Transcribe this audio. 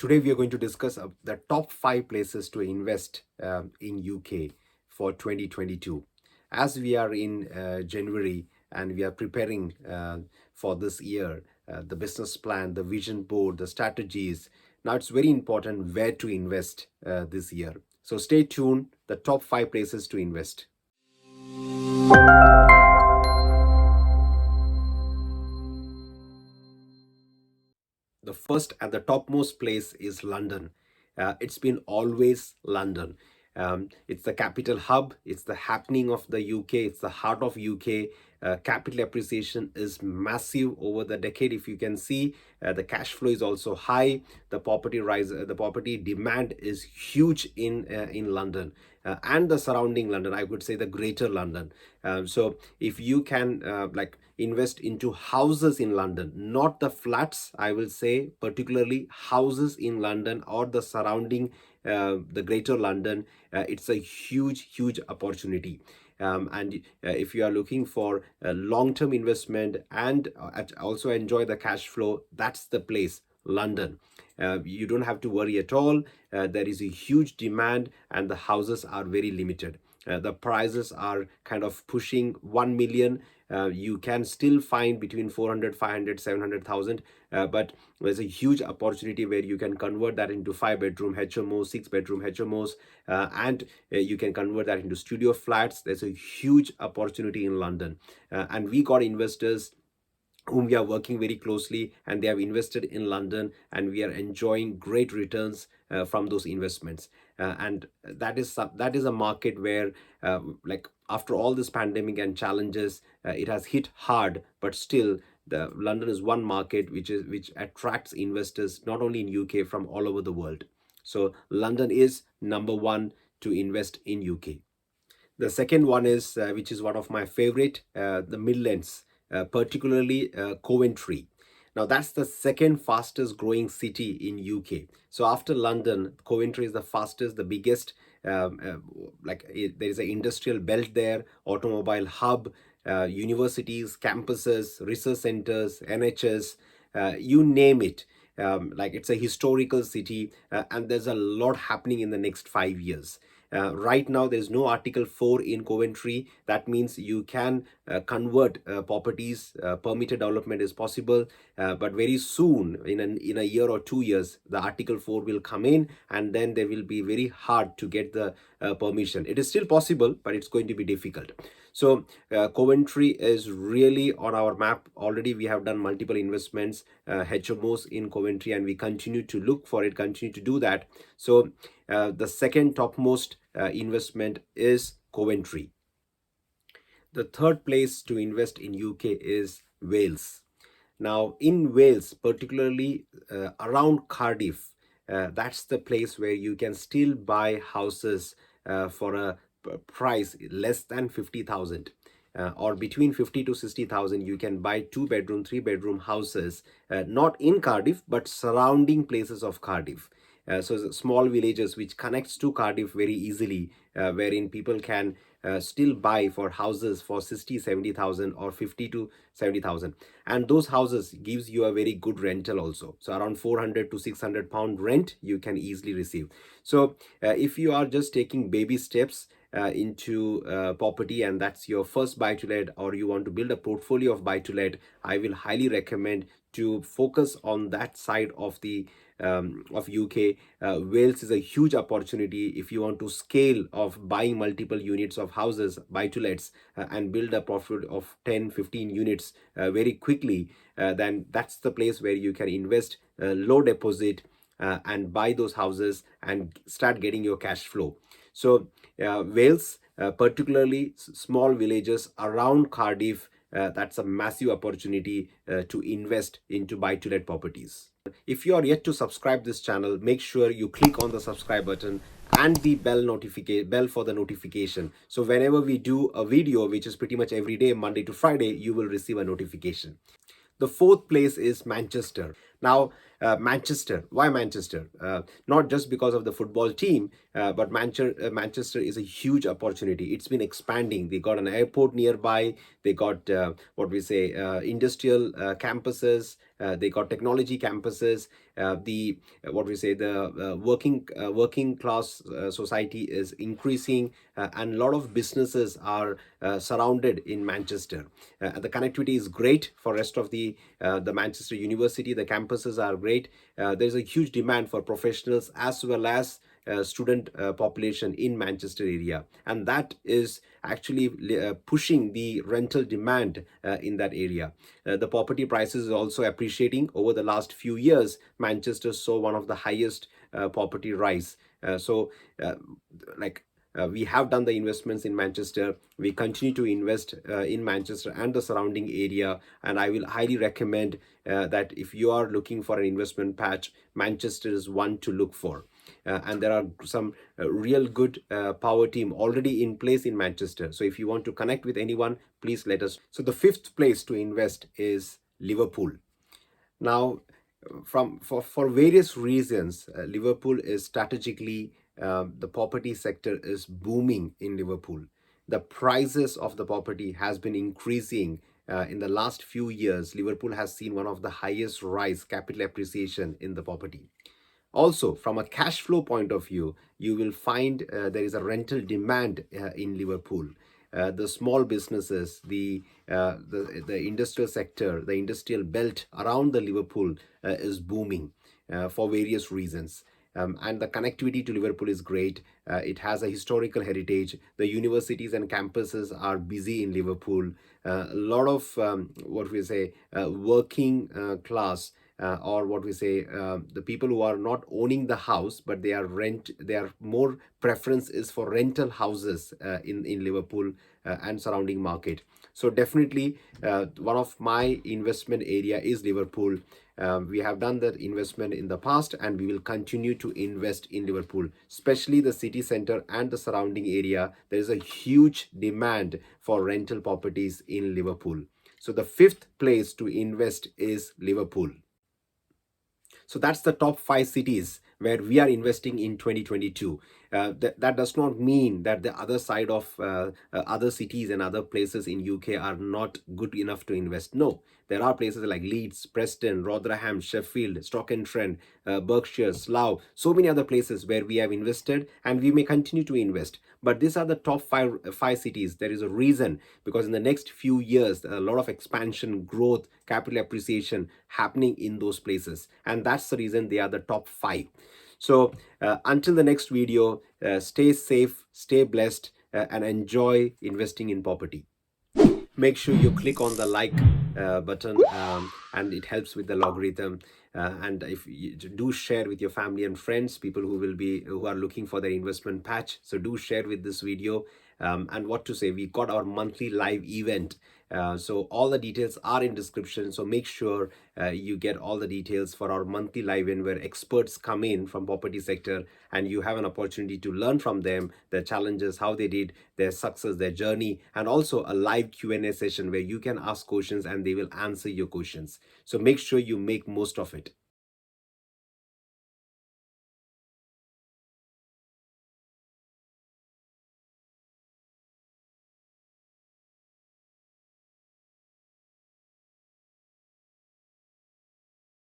Today we are going to discuss the top 5 places to invest in UK for 2022. As we are in January and we are preparing for this year, the business plan, the vision board, the strategies. Now it's very important where to invest this year. So stay tuned. The top 5 places to invest. The first and the topmost place is London. It's been always London. It's the capital hub. It's the happening of the UK. It's the heart of UK. Capital appreciation is massive over the decade. If you can see, the cash flow is also high. The property rise, the property demand is huge in London and the surrounding London. I would say the greater London. So if you can invest into houses in London, not the flats, I will say particularly houses in London or the surrounding the greater London, it's a huge opportunity. And if you are looking for a long-term investment and also enjoy the cash flow, that's the place, London. You don't have to worry at all. There is a huge demand and the houses are very limited. The prices are kind of pushing 1 million. You can still find between 400, 500, 700,000, but there's a huge opportunity where you can convert that into 5-bedroom HMOs, 6-bedroom HMOs, and you can convert that into studio flats. There's a huge opportunity in London, and we got investors whom we are working very closely, and they have invested in London, and we are enjoying great returns from those investments. And that is a market where like after all this pandemic and challenges, it has hit hard, but still the London is one market which attracts investors not only in UK, from all over the world. So London is number one to invest in UK. The second one is, which is one of my favorite, the Midlands, particularly Coventry. Now that's the second fastest growing city in UK. So after London, Coventry is the fastest, the biggest. There is an industrial belt there, automobile hub, universities, campuses, research centers, NHS, you name it. It's a historical city, and there's a lot happening in the next 5 years. Right now, there's no Article 4 in Coventry. That means you can convert properties. Permitted development is possible, but very soon, in a year or 2 years, the Article 4 will come in, and then they will be very hard to get the permission. It is still possible, but it's going to be difficult. So Coventry is really on our map. Already we have done multiple investments, HMOs in Coventry, and we continue to look for it, continue to do that. So the second topmost investment is Coventry. The third place to invest in UK is Wales. Now in Wales, particularly around Cardiff, that's the place where you can still buy houses for a price less than 50,000. Or between 50 to 60,000, you can buy 2-bedroom, 3-bedroom houses, not in Cardiff, but surrounding places of Cardiff. So small villages which connects to Cardiff very easily, wherein people can still buy for houses for 60, 70,000 or 50 to 70,000. And those houses gives you a very good rental also. So around 400 to 600 pound rent you can easily receive. So if you are just taking baby steps into property, and that's your first buy to let, or you want to build a portfolio of buy to let, I will highly recommend to focus on that side of the of UK. Wales is a huge opportunity if you want to scale of buying multiple units of houses, buy to lets, and build a profit of 10-15 units very quickly. Then that's the place where you can invest low deposit and buy those houses and start getting your cash flow. So Wales, particularly small villages around Cardiff, that's a massive opportunity to invest into buy-to-let properties. If you are yet to subscribe this channel, make sure you click on the subscribe button and the bell for the notification. So whenever we do a video, which is pretty much every day, Monday to Friday, you will receive a notification. The fourth place is Manchester. Now, Manchester. Why Manchester? Not just because of the football team, but Manchester is a huge opportunity. It's been expanding. They got an airport nearby. They got what we say industrial campuses. They got technology campuses. The what we say the working class society is increasing, and a lot of businesses are surrounded in Manchester. The connectivity is great for rest of the Manchester University. The campuses are great. There's a huge demand for professionals as well as student population in Manchester area, and that is actually pushing the rental demand in that area. The property prices is also appreciating over the last few years. Manchester saw one of the highest property rise. So, like we have done the investments in Manchester. We continue to invest in Manchester and the surrounding area. And I will highly recommend that if you are looking for an investment patch, Manchester is one to look for. And there are some real good power team already in place in Manchester. So if you want to connect with anyone, please let us. So the fifth place to invest is Liverpool. Now, for various reasons, Liverpool is strategically the property sector is booming in Liverpool. The prices of the property has been increasing in the last few years. Liverpool has seen one of the highest rise capital appreciation in the property. Also, from a cash flow point of view, you will find there is a rental demand in Liverpool. The small businesses, the industrial sector, the industrial belt around the Liverpool is booming for various reasons. And the connectivity to Liverpool is great. It has a historical heritage. The universities and campuses are busy in Liverpool. A lot of what we say working class or what we say the people who are not owning the house but they are more preference is for rental houses in Liverpool and surrounding market. So definitely one of my investment area is Liverpool. We have done that investment in the past and we will continue to invest in Liverpool, especially the city center and the surrounding area. There is a huge demand for rental properties in Liverpool. So the fifth place to invest is Liverpool. So that's the top 5 cities where we are investing in 2022. That does not mean that the other side of other cities and other places in UK are not good enough to invest. No, there are places like Leeds, Preston, Rotherham, Sheffield, Stoke-on-Trent, Berkshire, Slough, so many other places where we have invested and we may continue to invest. But these are the top five cities. There is a reason, because in the next few years, a lot of expansion, growth, capital appreciation happening in those places. And that's the reason they are the top 5. So until the next video, stay safe, stay blessed, and enjoy investing in property. Make sure you click on the like button, and it helps with the logarithm. And if you do share with your family and friends, people who are looking for their investment patch, so do share with this video. And what to say, we got our monthly live event. So all the details are in description. So make sure you get all the details for our monthly live event where experts come in from property sector and you have an opportunity to learn from them, their challenges, how they did, their success, their journey, and also a live Q&A session where you can ask questions and they will answer your questions. So make sure you make most of it.